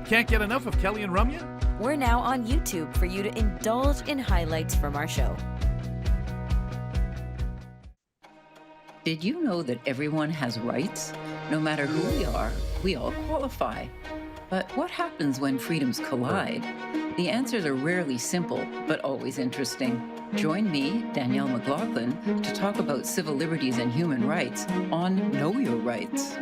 Can't get enough of Kelly and Ramya? We're now on YouTube for you to indulge in highlights from our show. Did you know that everyone has rights? No matter who we are, we all qualify. But what happens when freedoms collide? The answers are rarely simple, but always interesting. Join me, Danielle McLaughlin, to talk about civil liberties and human rights on Know Your Rights.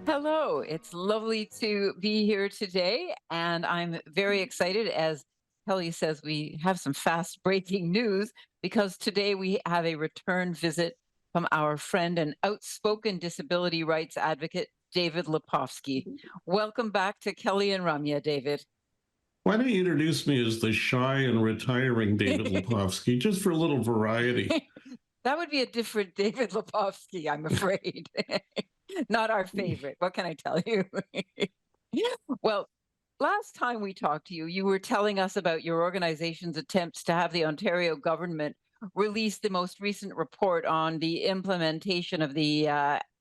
Hello, it's lovely to be here today, and I'm very excited. As Kelly says, we have some fast breaking news because today we have a return visit from our friend and outspoken disability rights advocate, David Lepofski. Welcome back to Kelly and Ramya, David. Why don't you introduce me as the shy and retiring David Lepofski, just for a little variety? That would be a different David Lepofski, I'm afraid. Not our favorite. What can I tell you? Well, last time we talked to you, you were telling us about your organization's attempts to have the Ontario government release the most recent report on the implementation of the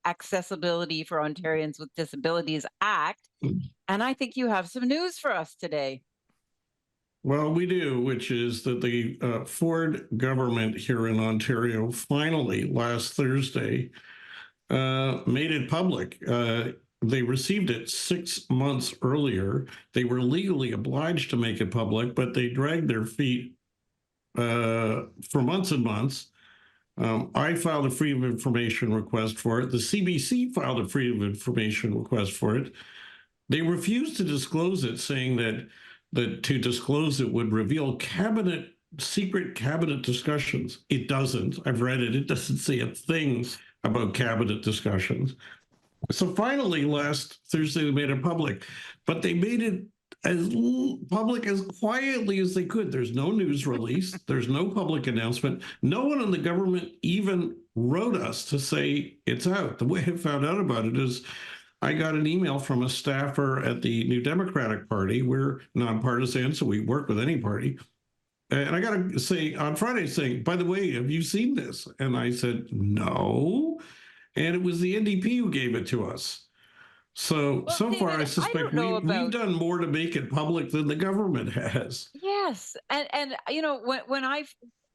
Accessibility for Ontarians with Disabilities Act. And I think you have some news for us today. Well, we do, which is that the Ford government here in Ontario finally, last Thursday, made it public. They received it 6 months earlier. They were legally obliged to make it public, but they dragged their feet for months and months. I filed a Freedom of Information request for it. The CBC filed a Freedom of Information request for it. They refused to disclose it, saying that to disclose it would reveal secret cabinet discussions. It doesn't. I've read it. It doesn't say a thing about cabinet discussions. So finally, last Thursday, they made it public, but they made it as public as quietly as they could. There's no news release. There's no public announcement. No one in the government even wrote us to say it's out. The way I found out about it is I got an email from a staffer at the New Democratic Party. We're nonpartisan, so we work with any party. And I got to say on Friday saying, by the way, have you seen this? And I said, no. And it was the NDP who gave it to us. So, Well, so David, far, I suspect we've done more to make it public than the government has. Yes. And you know, when I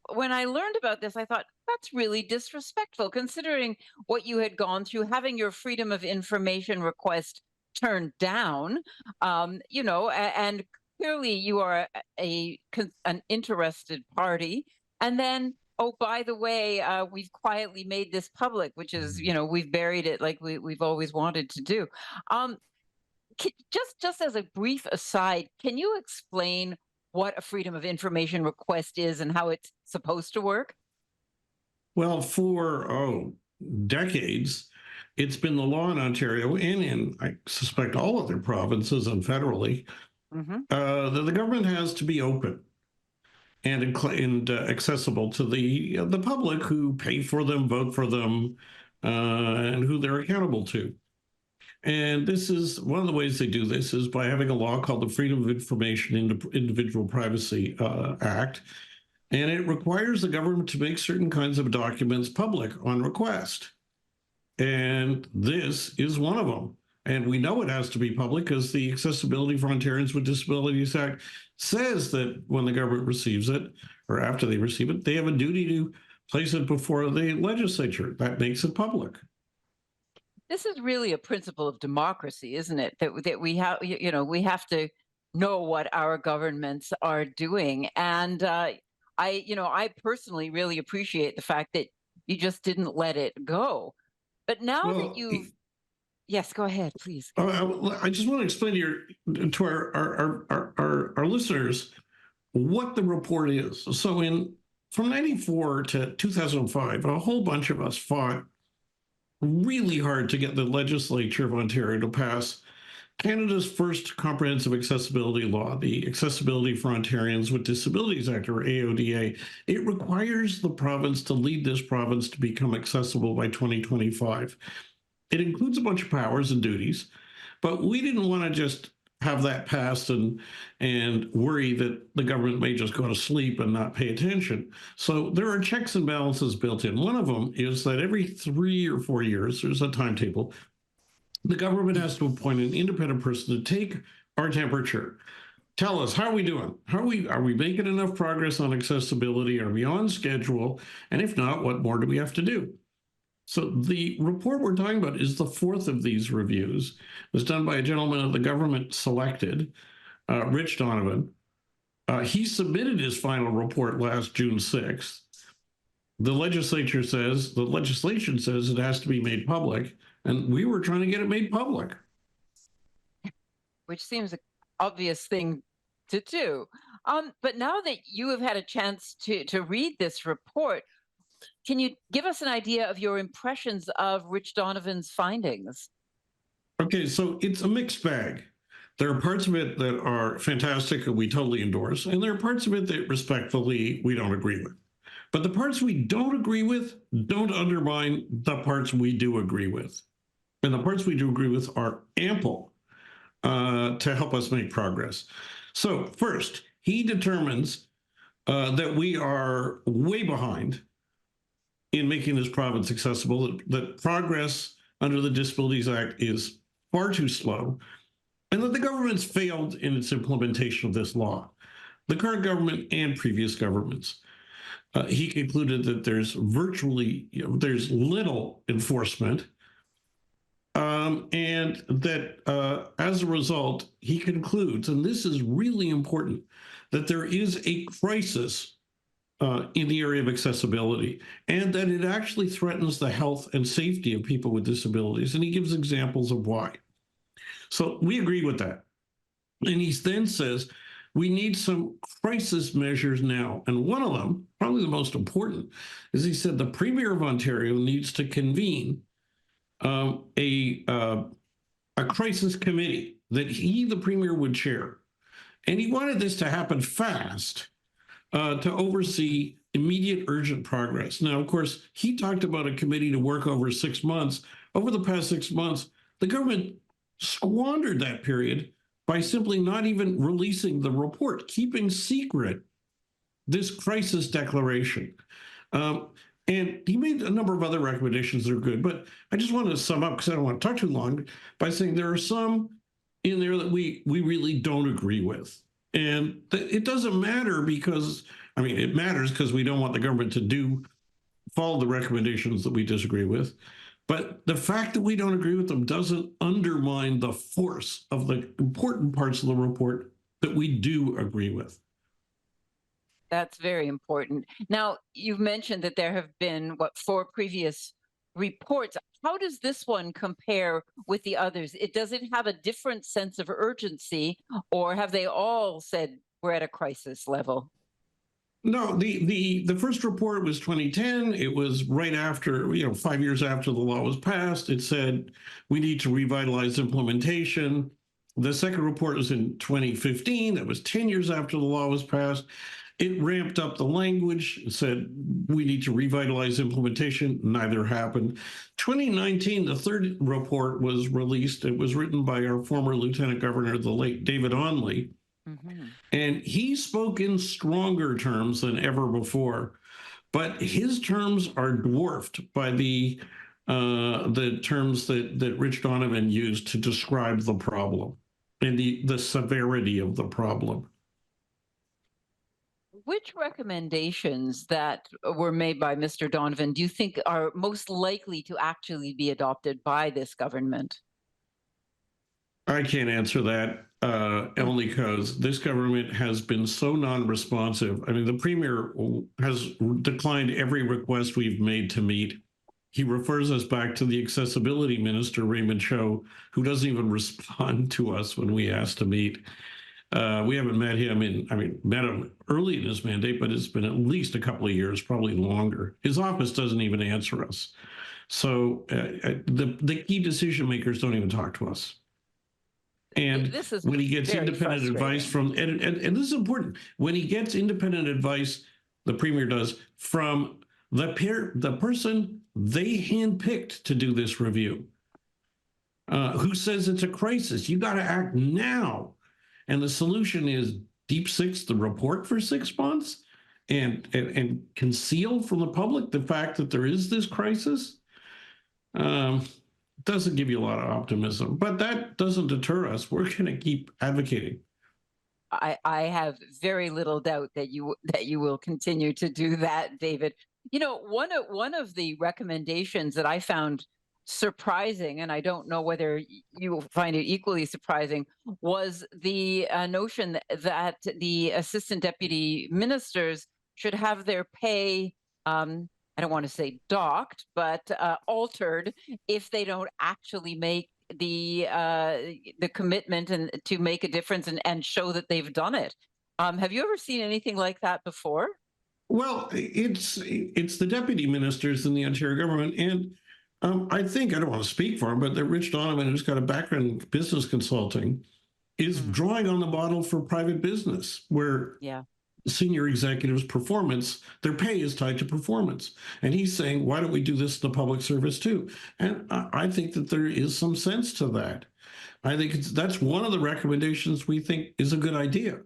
learned about this, I thought that's really disrespectful, considering what you had gone through, having your Freedom of Information request turned down, you know, and clearly you are an interested party. And then, oh, by the way, we've quietly made this public, which is, you know, we've buried it like we've always wanted to do. Just as a brief aside, can you explain what a Freedom of Information request is and how it's supposed to work? Well, for decades, it's been the law in Ontario and in, I suspect, all other provinces and federally, that the government has to be open and accessible to the public who pay for them, vote for them, and who they're accountable to. And this is one of the ways they do this is by having a law called the Freedom of Information Individual Privacy Act. And it requires the government to make certain kinds of documents public on request. And this is one of them. And we know it has to be public because the Accessibility for Ontarians with Disabilities Act says that when the government receives it, or after they receive it, they have a duty to place it before the legislature. That makes it public. This is really a principle of democracy, isn't it? That we have, you know, we have to know what our governments are doing. And I personally really appreciate the fact that you just didn't let it go. But now that you've, yes, go ahead, please. I just want to explain to our listeners what the report is. So from 94 to 2005, a whole bunch of us fought really hard to get the legislature of Ontario to pass Canada's first comprehensive accessibility law, the Accessibility for Ontarians with Disabilities Act, or AODA. It requires the province to lead this province to become accessible by 2025. It includes a bunch of powers and duties, but we didn't want to just have that passed and worry that the government may just go to sleep and not pay attention. So there are checks and balances built in. One of them is that every 3 or 4 years, there's a timetable, the government has to appoint an independent person to take our temperature. Tell us, how are we doing? Are we making enough progress on accessibility? Are we on schedule? And if not, what more do we have to do? So the report we're talking about is the fourth of these reviews. It was done by a gentleman that the government selected, Rich Donovan. He submitted his final report last June 6th. The legislation says it has to be made public, and we were trying to get it made public. Which seems an obvious thing to do. But now that you have had a chance to read this report, can you give us an idea of your impressions of Rich Donovan's findings? Okay, so it's a mixed bag. There are parts of it that are fantastic and we totally endorse, and there are parts of it that respectfully we don't agree with. But the parts we don't agree with don't undermine the parts we do agree with. And the parts we do agree with are ample to help us make progress. So first, he determines that we are way behind in making this province accessible, that progress under the Disabilities Act is far too slow, and that the government's failed in its implementation of this law, the current government and previous governments. He concluded that there's virtually, there's little enforcement, and that as a result, he concludes, and this is really important, that there is a crisis in the area of accessibility, and that it actually threatens the health and safety of people with disabilities. And he gives examples of why. So we agree with that. And he then says, we need some crisis measures now. And one of them, probably the most important, is he said the Premier of Ontario needs to convene a crisis committee that he, the Premier, would chair. And he wanted this to happen fast, to oversee immediate urgent progress. Now, of course, he talked about a committee to work over 6 months. Over the past 6 months, the government squandered that period by simply not even releasing the report, keeping secret this crisis declaration. And he made a number of other recommendations that are good, but I just want to sum up, because I don't want to talk too long, by saying there are some in there that we really don't agree with. And it doesn't matter because, I mean, it matters because we don't want the government to follow the recommendations that we disagree with. But the fact that we don't agree with them doesn't undermine the force of the important parts of the report that we do agree with. That's very important. Now, you've mentioned that there have been, 4 previous reports. How does this one compare with the others? Does it have a different sense of urgency, or have they all said we're at a crisis level? No, the first report was 2010. It was right after, 5 years after the law was passed. It said we need to revitalize implementation. The second report was in 2015. That was 10 years after the law was passed. It ramped up the language, said we need to revitalize implementation. Neither happened. 2019, the third report was released. It was written by our former Lieutenant Governor, the late David Onley. Mm-hmm. And he spoke in stronger terms than ever before. But his terms are dwarfed by the terms that Rich Donovan used to describe the problem and the severity of the problem. Which recommendations that were made by Mr. Donovan do you think are most likely to actually be adopted by this government? I can't answer that, only because this government has been so non-responsive. I mean, the Premier has declined every request we've made to meet. He refers us back to the Accessibility Minister, Raymond Cho, who doesn't even respond to us when we ask to meet. We haven't met him met him early in his mandate, but it's been at least a couple of years, probably longer. His office doesn't even answer us. So the key decision makers don't even talk to us. And when he gets independent advice from, and this is important, when he gets independent advice, the Premier does, from the person they handpicked to do this review, who says it's a crisis. You got to act now. And the solution is deep six the report for 6 months and conceal from the public the fact that there is this crisis. doesn't give you a lot of optimism, but that doesn't deter us. We're going to keep advocating. I have very little doubt that you will continue to do that, David. You know, one of the recommendations that I found surprising, and I don't know whether you will find it equally surprising, was the notion that the assistant deputy ministers should have their pay. I don't want to say docked, but altered if they don't actually make the commitment and to make a difference and show that they've done it. Have you ever seen anything like that before? Well, it's the deputy ministers in the Ontario government, and I think I don't want to speak for him, but that Rich Donovan, who's got a background in business consulting, is drawing on the model for private business, where Yeah. senior executives' performance, their pay is tied to performance. And he's saying, why don't we do this in the public service too? And I think that there is some sense to that. I think that's one of the recommendations we think is a good idea.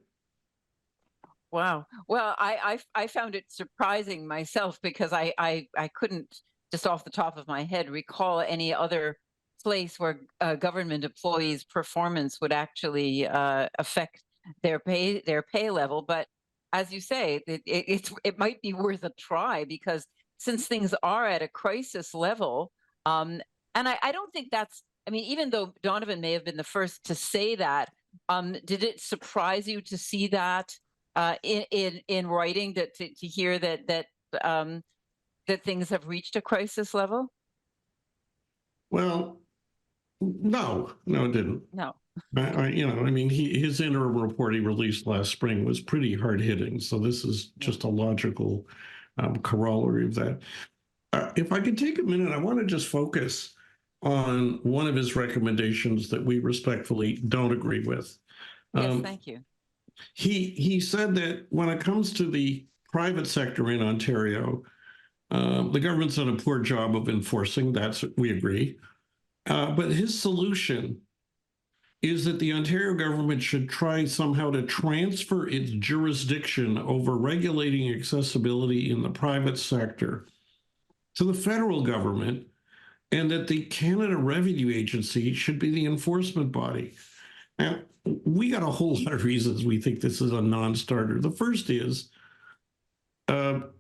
Wow. Well, I found it surprising myself because I couldn't just off the top of my head recall any other place where government employees' performance would actually affect their pay level. But as you say, it might be worth a try because since things are at a crisis level, and I don't think that's. I mean, even though Donovan may have been the first to say that, did it surprise you to see that in writing, to hear that things have reached a crisis level? Well, no, it didn't. No. I mean, his interim report he released last spring was pretty hard hitting. So this is just a logical corollary of that. If I could take a minute, I want to just focus on one of his recommendations that we respectfully don't agree with. Yes, thank you. He said that when it comes to the private sector in Ontario, the government's done a poor job of enforcing. We agree. But his solution is that the Ontario government should try somehow to transfer its jurisdiction over regulating accessibility in the private sector to the federal government, and that the Canada Revenue Agency should be the enforcement body. Now, we got a whole lot of reasons we think this is a non-starter. The first is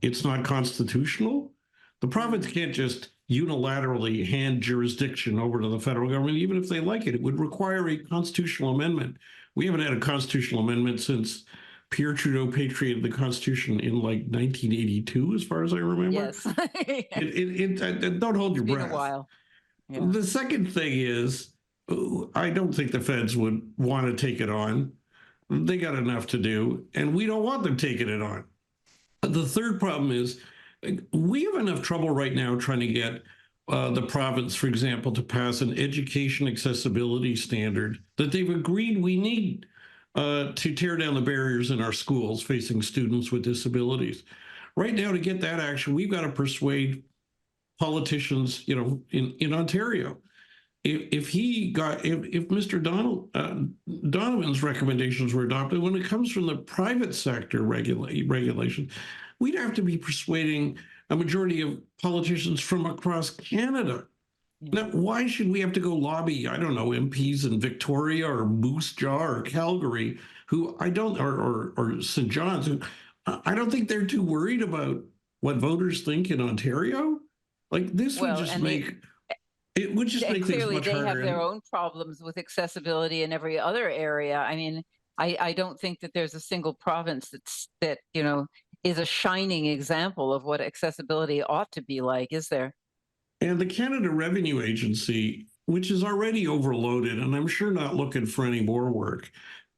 it's not constitutional. The province can't just unilaterally hand jurisdiction over to the federal government, even if they like it. It would require a constitutional amendment. We haven't had a constitutional amendment since Pierre Trudeau patriated the Constitution in like 1982, as far as I remember. Yes. Don't hold your It's been breath. a while. Yeah. The second thing is, I don't think the feds would want to take it on. They got enough to do, and we don't want them taking it on. The third problem is we have enough trouble right now trying to get the province, for example, to pass an education accessibility standard that they've agreed we need to tear down the barriers in our schools facing students with disabilities. Right now, to get that action, we've got to persuade politicians, in Ontario. If Mr. Donovan's recommendations were adopted, when it comes from the private sector regulation, we'd have to be persuading a majority of politicians from across Canada. Now, why should we have to go lobby, I don't know, MPs in Victoria or Moose Jaw or Calgary, who or St. John's, who I don't think they're too worried about what voters think in Ontario? Like, this would just make it would just make things much harder. Clearly, they have their own problems with accessibility in every other area. I mean, I don't think that there's a single province that is a shining example of what accessibility ought to be like, is there? And the Canada Revenue Agency, which is already overloaded, and I'm sure not looking for any more work,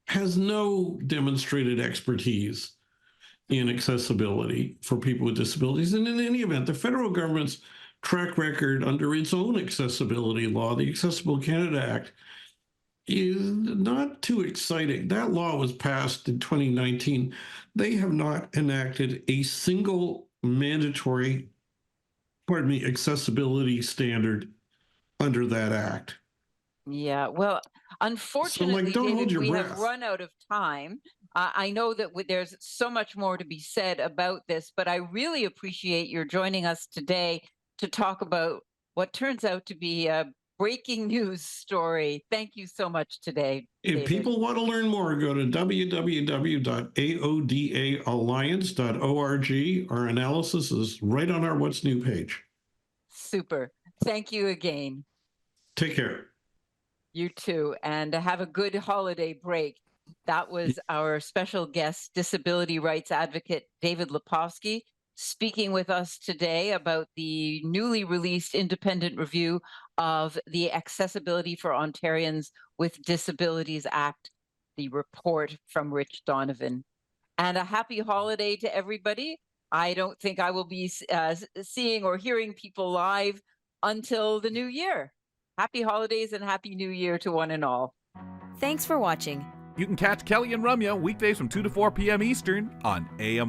has no demonstrated expertise in accessibility for people with disabilities. And in any event, the federal government's track record under its own accessibility law, the Accessible Canada Act, is not too exciting. That law was passed in 2019. They have not enacted a single mandatory, accessibility standard under that act. Yeah, well, unfortunately, don't hold David, your we breath. have run out of time. I know that there's so much more to be said about this, but I really appreciate your joining us today to talk about what turns out to be breaking news story. Thank you so much today, If David. people want to learn more, go to www.aodaalliance.org. Our analysis is right on our What's New page. Super. Thank you again. Take care. You too. And have a good holiday break. That was our special guest, disability rights advocate David Lepofski, speaking with us today about the newly released independent review of the Accessibility for Ontarians with Disabilities Act, the report from Rich Donovan. And a happy holiday to everybody. I don't think I will be seeing or hearing people live until the new year. Happy holidays and happy new year to one and all. Thanks for watching. You can catch Kelly and Ramya weekdays from 2 to 4 p.m. Eastern on AMI.